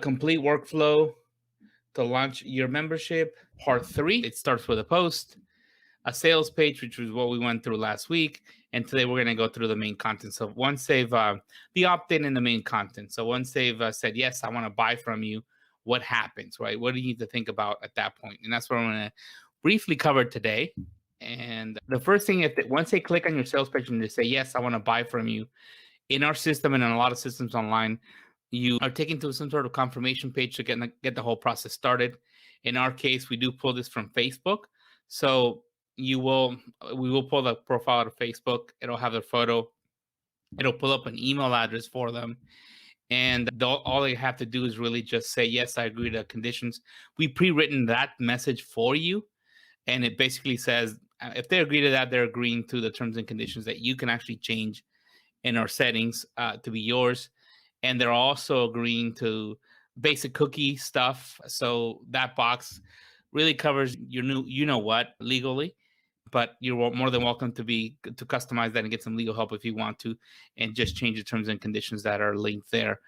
Complete workflow to launch your membership. Part 3, it starts with a post, a sales page, which was what we went through last week. And today we're going to go through the main content. So once they've the opt-in and the main content. So once they've said, yes, I want to buy from you, what happens, right? What do you need to think about at that point? And that's what I'm going to briefly cover today. And the first thing, once they click on your sales page and they say, yes, I want to buy from you, in our system and in a lot of systems online, you are taken to some sort of confirmation page to get the whole process started. In our case, we do pull this from Facebook. So we will pull the profile out of Facebook. It'll have their photo. It'll pull up an email address for them. And all they have to do is really just say, yes, I agree to conditions. We pre-written that message for you. And it basically says, if they agree to that, they're agreeing to the terms and conditions that you can actually change in our settings to be yours. And they're also agreeing to basic cookie stuff. So that box really covers your new, what, legally. But you're more than welcome to customize that and get some legal help if you want to, and just change the terms and conditions that are linked there.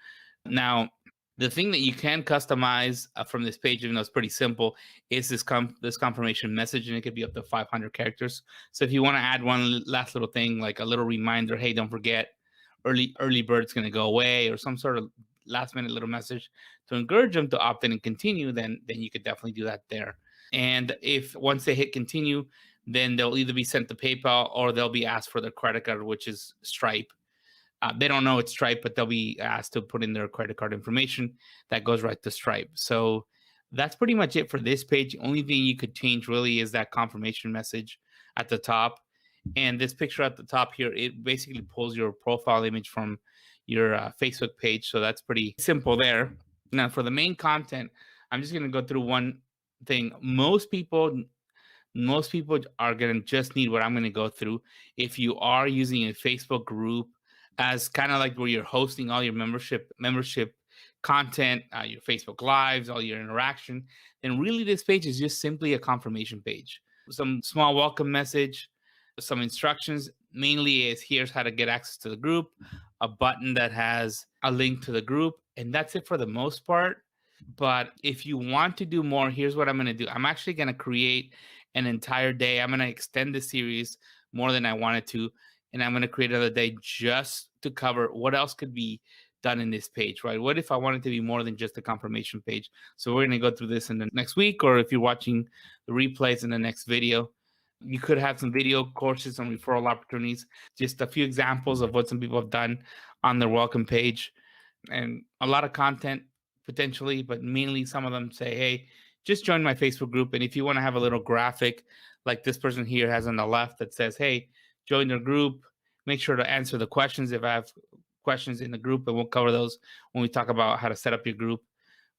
Now, the thing that you can customize from this page, even though it's pretty simple, is this confirmation message, and it could be up to 500 characters. So if you want to add one last little thing, like a little reminder, hey, don't forget, early bird's going to go away, or some sort of last minute little message to encourage them to opt in and continue, then you could definitely do that there. And if once they hit continue, then they'll either be sent to PayPal or they'll be asked for their credit card, which is Stripe. They don't know it's Stripe, but they'll be asked to put in their credit card information. That goes right to Stripe. So that's pretty much it for this page. The only thing you could change really is that confirmation message at the top. And this picture at the top here, it basically pulls your profile image from your Facebook page. So that's pretty simple there. Now for the main content, I'm just going to go through one thing. Most people are going to just need what I'm going to go through. If you are using a Facebook group as kind of like where you're hosting all your membership content, your Facebook lives, all your interaction, then really this page is just simply a confirmation page. Some small welcome message, some instructions, mainly is here's how to get access to the group, a button that has a link to the group, and that's it for the most part. But if you want to do more, here's what I'm going to do. I'm actually going to create an entire day. I'm going to extend the series more than I wanted to, and I'm going to create another day just to cover what else could be done in this page, right? What if I wanted to be more than just a confirmation page? So we're going to go through this in the next week, or if you're watching the replays in the next video. You could have some video courses on referral opportunities, just a few examples of what some people have done on their welcome page, and a lot of content potentially, but mainly some of them say, hey, just join my Facebook group. And if you want to have a little graphic like this person here has on the left that says, hey, join their group, make sure to answer the questions if I have questions in the group, and we'll cover those when we talk about how to set up your group.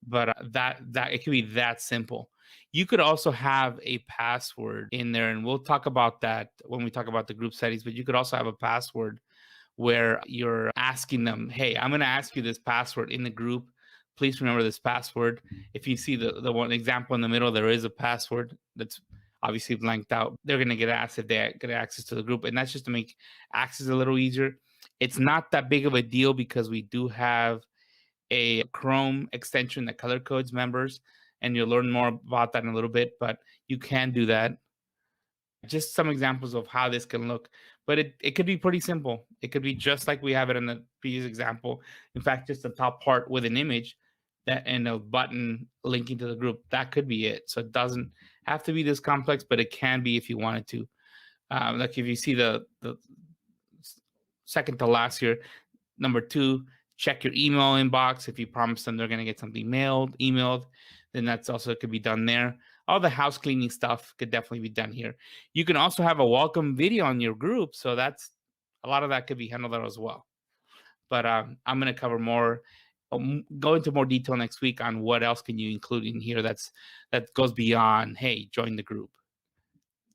But that it can be that simple. You could also have a password in there, and we'll talk about that when we talk about the group settings. But you could also have a password where you're asking them, hey, I'm going to ask you this password in the group. Please remember this password. If you see the one example in the middle, there is a password that's obviously blanked out. They're going to get asked if they get access to the group. And that's just to make access a little easier. It's not that big of a deal because we do have a Chrome extension that color codes members, and you'll learn more about that in a little bit, but you can do that. Just some examples of how this can look, but it could be pretty simple. It could be just like we have it in the previous example. In fact, just the top part with an image that and a button linking to the group. That could be it. So it doesn't have to be this complex, but it can be if you wanted to. Like if you see the second to last here, number 2, check your email inbox. If you promise them they're going to get something emailed, then that's also could be done there. All the house cleaning stuff could definitely be done here. You can also have a welcome video on your group. So that's a lot of that could be handled there as well. But I'm going to cover more, go into more detail next week on what else can you include in here that goes beyond, hey, join the group.